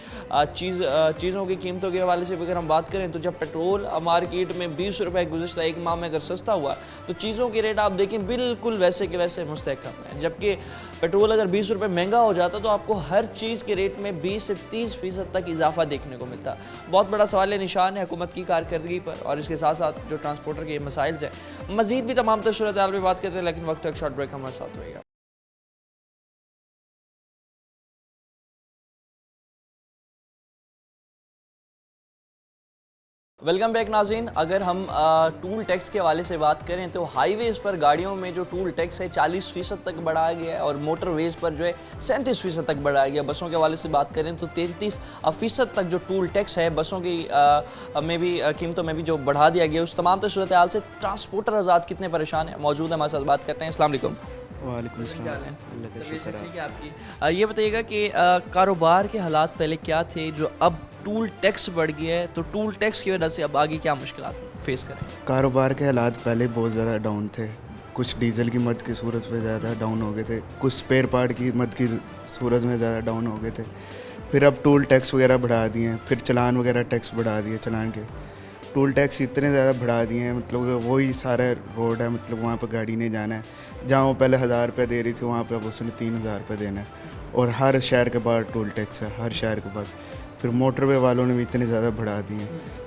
S1: चीज़ों की कीमतों के हवाले से भी अगर हम बात करें तो जब पेट्रोल मार्केट में 20 रुपये गुज़श्ता एक माह में अगर सस्ता हुआ तो चीज़ों के रेट आप देखें बिल्कुल वैसे के वैसे मुस्तहकम हैं। जबकि पेट्रोल अगर 20 रुपये महंगा हो जाता तो आपको हर चीज़ के रेट में 20 से 30% तक इजाफा देखने को मिलता। बहुत बड़ा सवाल निशान है हुकूमत की कारकर्दगी पर, और इसके साथ साथ जो ट्रांसपोर्टर के मसाइल हैं। मज़ीद भी तमाम तर सूरत हाल में बात करते हैं, लेकिन वक्त एक शॉर्ट ब्रेक हमारे साथ होएगा। वेलकम बैक नाज़रीन। अगर हम टूल टैक्स के हवाले से बात करें तो हाईवेज़ पर गाड़ियों में जो टूल टैक्स है 40% तक बढ़ाया गया है, और मोटरवेज़ पर जो है 37% तक बढ़ाया गया। बसों के हवाले से बात करें तो 33% तक जो टूल टैक्स है बसों की में भी कीमतों में भी जो बढ़ा दिया गया। उस तमाम सूरत हाल से ट्रांसपोर्टर आज़ाद कितने परेशान हैं, मौजूद है हमारे साथ, बात करते हैं। अस्सलाम वालेकुम।
S9: वालेकुम अस्सलाम। अल्लाह का शुक्र है।
S1: ठीक है आपकी। ये बताइएगा कि कारोबार के हालात पहले क्या थे जो अब टूल टैक्स बढ़ गया है, तो टूल टैक्स की वजह से अब आगे क्या मुश्किलात फेस करें?
S9: कारोबार के हालात पहले बहुत ज़्यादा डाउन थे। कुछ डीजल की मद की सूरत में ज़्यादा डाउन हो गए थे, कुछ स्पेयर पार्ट की मद की सूरत में ज़्यादा डाउन हो गए थे। फिर अब टूल टैक्स वगैरह बढ़ा दिए हैं, फिर चलान वगैरह टैक्स बढ़ा दिए। चलान के टूल टैक्स इतने ज़्यादा बढ़ा दिए हैं, मतलब वही सारा रोड है, मतलब वहाँ पर गाड़ी नहीं जाना है। जहाँ वो पहले 1000 रुपये दे रही थी वहाँ पर अब उसने 3000 रुपये देना है, और हर शहर के बाद टूल टैक्स है, हर शहर के बाद। फिर मोटरवे वालों ने भी इतने ज़्यादा बढ़ा दिए,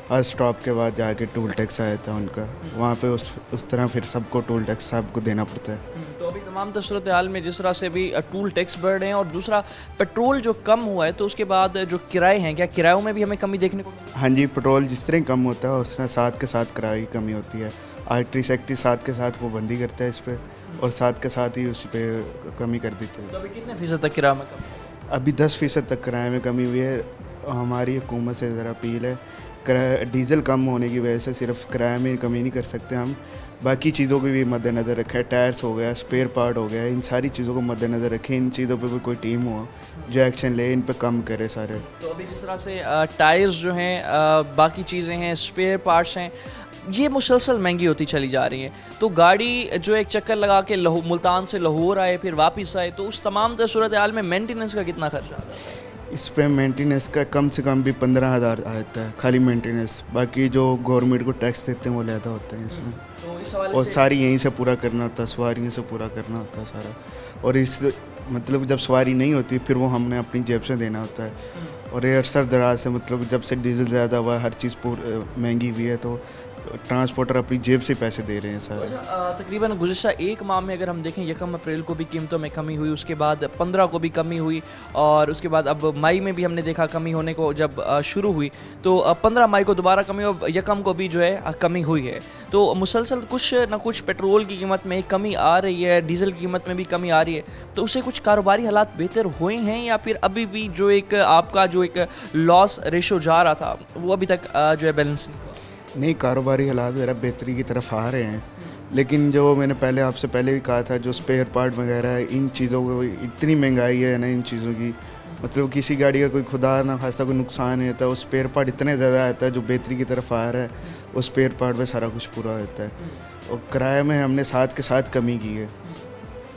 S9: हर स्टॉप के बाद जाके टूल टैक्स आया था उनका, वहाँ पे उस तरह फिर सबको टूल टैक्स सबको देना पड़ता है।
S1: तो अभी तमाम सूरत हाल में जिस तरह से भी टूल टैक्स बढ़ रहे हैं, और दूसरा पेट्रोल जो कम हुआ है, तो उसके बाद जो किराए हैं, क्या किरायों में भी हमें कमी देखने को मिली?
S9: हाँ जी, पेट्रोल जिस तरह कम होता है उस तरह साथ के साथ किराए की कमी होती है। आर्टरी सेक्टरी साथ के साथ वो बंदी करता है इस पर, और साथ के साथ ही उस पर कमी कर देते हैं।
S1: तो अभी कितने फ़ीसद तक किराए में कमी?
S9: अभी 10% तक किराए में कमी हुई है। हमारी हुकूमत से ज़रा अपील है, डीज़ल कम होने की वजह से सिर्फ किराए में कमी नहीं कर सकते हम, बाकी चीज़ों को भी मद्देनज़र रखें। टायर्स हो गया, स्पेयर पार्ट हो गया, इन सारी चीज़ों को मद्देनज़र रखें। इन चीज़ों पे भी कोई टीम हो जो एक्शन ले, इन पे कम करे सारे।
S1: तो अभी जिस तरह से टायर्स जो हैं, बाकी चीज़ें हैं, स्पेयर पार्ट्स हैं, ये मुसलसल महंगी होती चली जा रही हैं। तो गाड़ी जो एक चक्कर लगा के मुल्तान से लाहौर आए फिर वापस आए, तो उस तमाम सूरत हाल में मेंटेनेंस का कितना खर्चा आता है?
S9: इस पे मेंटेनेंस का कम से कम भी 15,000 आता है खाली मेंटेनेंस। बाकी जो गवर्नमेंट को टैक्स देते हैं वो ज़्यादा होता है इसमें,
S1: तो इस हवाले
S9: और
S1: से
S9: सारी यहीं से पूरा करना होता है, सवारियों से पूरा करना होता है सारा। और इस मतलब जब सवारी नहीं होती फिर वो हमने अपनी जेब से देना होता है। और ये अरसर दराज से मतलब जब से डीजल ज़्यादा हुआ, हर चीज़ महंगी हुई है, तो ट्रांसपोर्टर अपनी जेब से पैसे दे रहे हैं सारे।
S1: तकरीबन गुज़श्ता एक माह में अगर हम देखें 1 अप्रैल को भी कीमतों में कमी हुई, उसके बाद 15 को भी कमी हुई, और उसके बाद अब मई में भी हमने देखा कमी होने को जब शुरू हुई, तो 15 मई को दोबारा कमी, और 1 को भी जो है कमी हुई है। तो मुसलसल कुछ ना कुछ पेट्रोल की कीमत में कमी आ रही है, डीजल की कीमत में भी कमी आ रही है। तो उससे कुछ कारोबारी हालात बेहतर हुए हैं, या फिर अभी भी जो एक आपका जो एक लॉस रेशो जा रहा था वो अभी तक जो है बैलेंस नहीं हुआ?
S9: नहीं, कारोबारी हालात ज़रा बेहतरी की तरफ आ रहे हैं, लेकिन जो मैंने पहले आपसे पहले भी कहा था, जो स्पेयर पार्ट वगैरह है, इन चीज़ों को इतनी महंगाई है ना, इन चीज़ों की मतलब किसी गाड़ी का कोई खुदा ना खास्ता कोई नुकसान नहीं होता, वो स्पेयर पार्ट इतने ज़्यादा आता है जो बेहतरी की तरफ आ रहा है, उस स्पेयर पार्ट में सारा कुछ पूरा होता है। और किराए में हमने साथ के साथ कमी की है।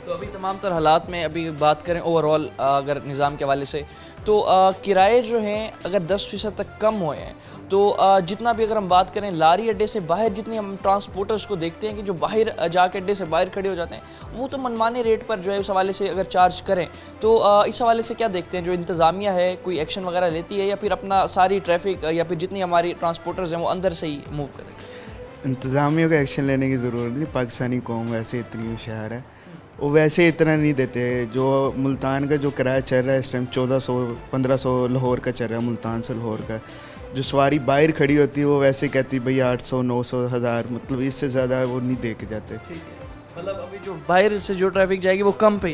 S1: तो अभी तमाम तर हालात में अभी बात करें ओवरऑल अगर निज़ाम के हवाले से, तो किराए जो हैं अगर 10% तक कम हुए हैं, तो जितना भी अगर हम बात करें लारी अड्डे से बाहर, जितनी हम ट्रांसपोर्टर्स को देखते हैं कि जो बाहर जाके अड्डे से बाहर खड़े हो जाते हैं, वो तो मनमाने रेट पर जो है उस हवाले से अगर चार्ज करें, तो इस हवाले से क्या देखते हैं? जो इंतज़ामिया है कोई एक्शन वगैरह लेती है, या फिर अपना सारी ट्रैफिक या फिर जितनी हमारी ट्रांसपोर्टर्स हैं वो अंदर से ही मूव करें?
S9: इंतज़ामिया का एक्शन लेने की ज़रूरत नहीं, पाकिस्तानी कौम वैसे इतनी होशियार है, वो वैसे इतना नहीं देते। जो मुल्तान का जो किराया चल रहा है इस टाइम 1400-1500 लाहौर का चल रहा है, मुल्तान से लाहौर का। जो सवारी बाहर खड़ी होती है वो वैसे कहती भई 800, 900, 1000, मतलब इससे ज़्यादा वो नहीं दे के जाते।
S1: मतलब अभी जो बाहर से जो ट्रैफिक जाएगी वो कम पे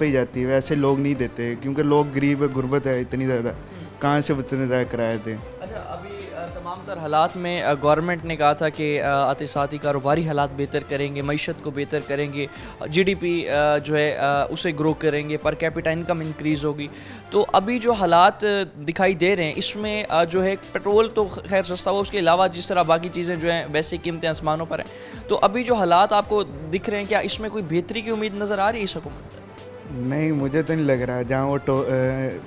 S9: ही जाती है, वैसे लोग नहीं देते, क्योंकि लोग गरीब है, गुर्बत है इतनी ज़्यादा, कहाँ से उतने ज़्यादा किराया दें।
S1: अच्छा, अभी तमाम सर हालात में गवर्नमेंट ने कहा था कि आते साथ ही कारोबारी हालात बेहतर करेंगे, मईशत को बेहतर करेंगे, जीडीपी जो है उसे ग्रो करेंगे, पर कैपिटा इनकम इंक्रीज़ होगी। तो अभी जो हालात दिखाई दे रहे हैं इसमें जो है पेट्रोल तो खैर सस्ता हुआ, उसके अलावा जिस तरह बाकी चीज़ें जो हैं वैसे कीमतें आसमानों पर हैं। तो अभी जो हालात आपको दिख रहे हैं, क्या इसमें कोई बेहतरी की उम्मीद नज़र आ रही है इस हुकूमत से?
S9: नहीं, मुझे तो नहीं लग रहा है। जहाँ वो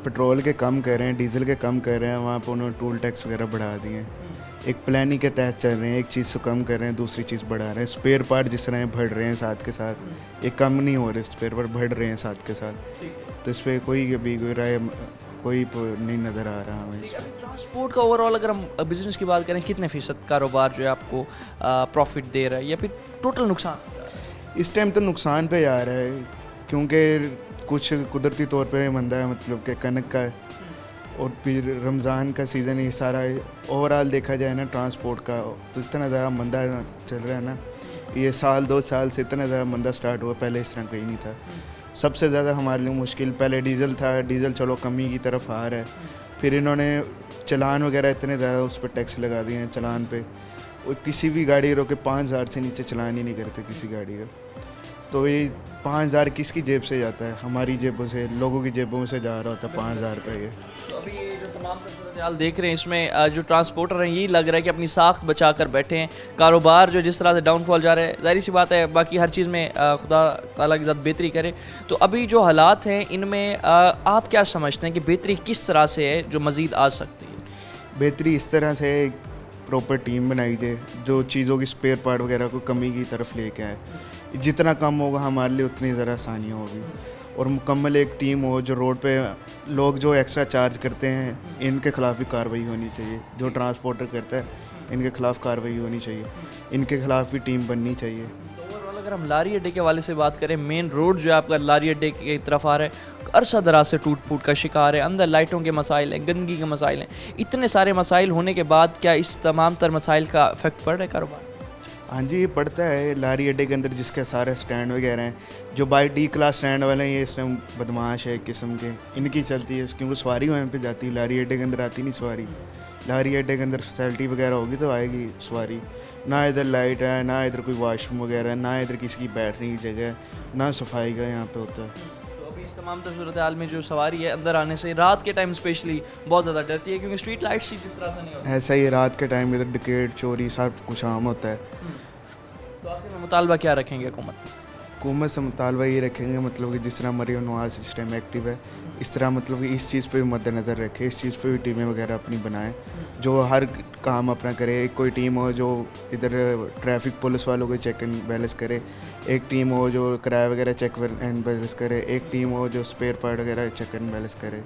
S9: पेट्रोल के कम कर रहे हैं, डीजल के कम कर रहे हैं, वहाँ पर उन्होंने टूल टैक्स वगैरह बढ़ा दिए हैं। एक प्लानिंग के तहत चल रहे हैं, एक चीज़ से कम कर रहे हैं, दूसरी चीज़ बढ़ा रहे हैं। स्पेयर पार्ट जिस तरह बढ़ रहे हैं साथ के साथ, ये कम नहीं हो रहे, स्पेयर पार्ट बढ़ रहे हैं साथ के साथ। तो इस पर कोई अभी राय कोई नहीं नज़र आ रहा हमें।
S1: ट्रांसपोर्ट का ओवरऑल अगर हम बिज़नेस की बात करें, कितने फ़ीसद कारोबार जो है आपको प्रॉफिट दे रहा है या फिर टोटल नुकसान?
S9: इस टाइम तो नुकसान पे आ रहा है, क्योंकि कुछ कुदरती तौर पे मंदा है, मतलब कि कनक का है और फिर रमज़ान का सीज़न, ये सारा ओवरऑल देखा जाए ना ट्रांसपोर्ट का, तो इतना ज़्यादा मंदा चल रहा है ना। ये साल 2 साल से इतना ज़्यादा मंदा स्टार्ट हुआ, पहले इस तरह कहीं नहीं था। सबसे ज़्यादा हमारे लिए मुश्किल पहले डीज़ल था, डीज़ल चलो कमी की तरफ आ रहा है, फिर इन्होंने चलान वगैरह इतने ज़्यादा उस पर टैक्स लगा दिए हैं चलान पे। और किसी भी गाड़ी रोके 5,000 से नीचे चलान ही नहीं करते किसी गाड़ी का। तो ये 5,000 किसकी जेब से जाता है? हमारी जेबों से, लोगों की जेबों से जा रहा होता है 5,000 रुपये ये।
S1: तो अभी ये जो तमाम सूरत देख रहे हैं इसमें जो ट्रांसपोर्टर हैं यही लग रहा है कि अपनी साख बचा कर बैठे हैं। कारोबार जो जिस तरह से डाउनफॉल जा रहा है, जाहिर सी बात है बाकी हर चीज़ में खुदा ताला की ज़ात बेहतरी करे। तो अभी जो हालात हैं इनमें आप क्या समझते हैं कि बेहतरी किस तरह से है जो मज़ीद आ सकती है?
S9: बेहतरी इस तरह से प्रॉपर टीम बनाई जाए जो चीज़ों की स्पेयर पार्ट वगैरह को कमी की तरफ लेके आए। जितना कम होगा हमारे लिए उतनी ज़रा आसानियाँ होगी, और मुकम्मल एक टीम हो जो रोड पे लोग जो एक्स्ट्रा चार्ज करते हैं इनके ख़िलाफ़ भी कार्रवाई होनी चाहिए। जो ट्रांसपोर्टर करता है इनके ख़िलाफ़ कार्रवाई होनी चाहिए, इनके ख़िलाफ़ भी टीम बननी चाहिए।
S1: ओवरऑल अगर हम लारी अड्डे के हवाले से बात करें, मेन रोड जो है आपका लारी अड्डे की तरफ आ रहा है, अरसा दराज से टूट फूट का शिकार है, अंदर लाइटों के मसाइल हैं, गंदगी के मसाइल हैं। इतने सारे मसाइल होने के बाद क्या इस तमाम तर मसाइल का इफेक्ट पड़ रहा है कारोबार?
S9: हाँ जी, ये पड़ता है। लारी अड्डे के अंदर जिसके सारे स्टैंड वगैरह हैं, जो बाई डी क्लास स्टैंड वाले हैं, ये इस टाइम बदमाश है किस्म के, इनकी चलती है, क्योंकि सवारी वहाँ पे जाती है। लारी अड्डे के अंदर आती नहीं सवारी। लारी अड्डे के अंदर फैसिलिटी वगैरह होगी तो आएगी सवारी। ना इधर लाइट है, ना इधर कोई वॉशरूम वगैरह है, ना इधर किसी की बैठने की जगह है, ना सफाई का यहाँ पे होता है।
S1: तो अभी इस तमाम सूरत हाल में जो सवारी है अंदर आने से रात के टाइम स्पेशली बहुत ज़्यादा डरती है, क्योंकि स्ट्रीट लाइट्स ही जिस तरह से नहीं होती।
S9: ऐसा ही रात के टाइम इधर डिकेट, चोरी सब कुछ आम होता है।
S1: तो आखिर में मुतालबा क्या रखेंगे हुकूमत?
S9: हुकूमत से मुतालबा ये रखेंगे, मतलब कि जिस तरह मरीम नवाज इस टाइम एक्टिव है, इस तरह मतलब कि इस चीज़ पे भी मद्देनज़र रखे, इस चीज़ पे भी टीमें वगैरह अपनी बनाएं, जो हर काम अपना करे। एक कोई टीम हो जो इधर ट्रैफिक पुलिस वालों को चेक एंड बैलेंस करे, एक टीम हो जो किराया वगैरह चेक एंड बैलेंस करे, एक टीम हो जो स्पेयर पार्ट वगैरह चेक एंड बैलेंस करे।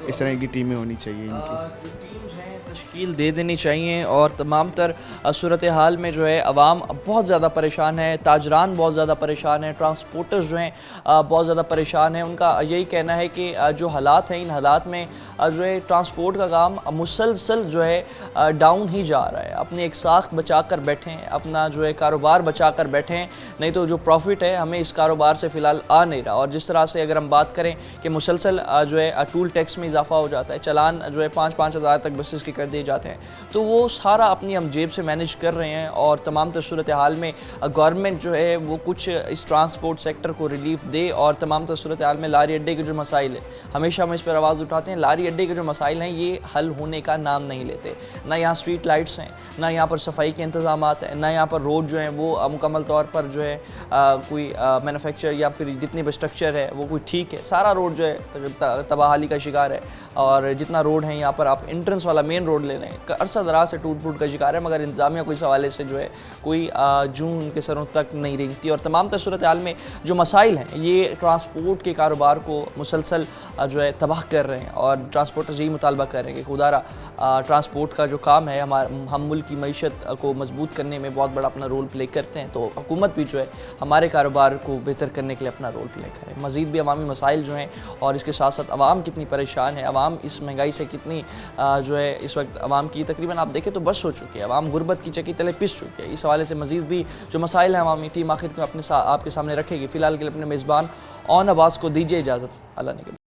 S9: इस तरह की टीमें होनी चाहिए इनकी।
S1: टीम्स हैं तश्कील दे देनी चाहिए, और तमाम तर सूरत हाल में जो है अवाम बहुत ज़्यादा परेशान है, ताजरान बहुत ज़्यादा परेशान है, ट्रांसपोर्टर्स जो हैं बहुत ज़्यादा परेशान हैं। उनका यही कहना है कि जो हालात हैं इन हालात में जो है ट्रांसपोर्ट का काम मुसलसल जो है डाउन ही जा रहा है। अपनी एक साख बचा कर बैठें, अपना जो है कारोबार बचा कर बैठें, नहीं तो जो प्रॉफिट है हमें इस कारोबार से फ़िलहाल आ नहीं रहा। और जिस तरह से अगर हम बात करें कि मुसलसल जो है टूल टैक्स में इजाफा हो जाता है, चलान जो है 5-5 हज़ार तक बसेस के कर दिए जाते हैं, तो वो सारा अपनी हम जेब से मैनेज कर रहे हैं। और तमाम सूरत हाल में गवर्नमेंट जो है वो कुछ इस ट्रांसपोर्ट सेक्टर को रिलीफ दे, और तमाम सूरत हाल में लारी अड्डे के जो मसाइल है, हमेशा हम इस पर आवाज़ उठाते हैं, लारी अड्डे के जो मसाइल हैं ये हल होने का नाम नहीं लेते। ना यहाँ स्ट्रीट लाइट्स हैं, ना यहाँ पर सफाई के इंतजाम हैं, ना यहाँ पर रोड जो है वो मुकम्मल तौर पर जो है कोई मैन्युफैक्चर या फिर जितनी भी स्ट्रक्चर है वो कोई ठीक है। सारा रोड जो है तबाहाली का शिकार है, और जितना रोड है यहाँ पर आप एंट्रेंस वाला मेन रोड ले रहे हैं अरसा दराज से टूट फूट का शिकार है, मगर इंतजामिया को इस हवाले से जो है कोई जून के सरों तक नहीं रेंगती। और तमाम सूरत हाल में जो मसाइल हैं ये ट्रांसपोर्ट के कारोबार को मुसलसल जो है तबाह कर रहे हैं, और ट्रांसपोर्टर्स यही मुतालबा कर रहे हैं कि खुदारा ट्रांसपोर्ट का जो काम है हम मुल्क की मईशत को मजबूत करने में बहुत बड़ा अपना रोल प्ले करते हैं, तो हुकूमत भी जो है हमारे कारोबार को बेहतर करने के लिए अपना रोल प्ले करे। मज़ीद भी अवामी मसाइल जो हैं, और इसके साथ साथ अवाम कितनी परेशान है, अवाम इस महंगाई से कितनी जो है इस वक्त अवाम की तकरीबन आप देखें तो बस हो चुकी है, अवाम गुर्बत की चक्की तले पिस चुकी है। इस हवाले से मज़ीद भी जो मसाइल हैं अवामी टीम आखिर में अपने आपके सामने रखेगी। फ़िलहाल के लिए अपने मेज़बान ऑन अब्बास को दीजिए इजाज़त। अल्लाह ने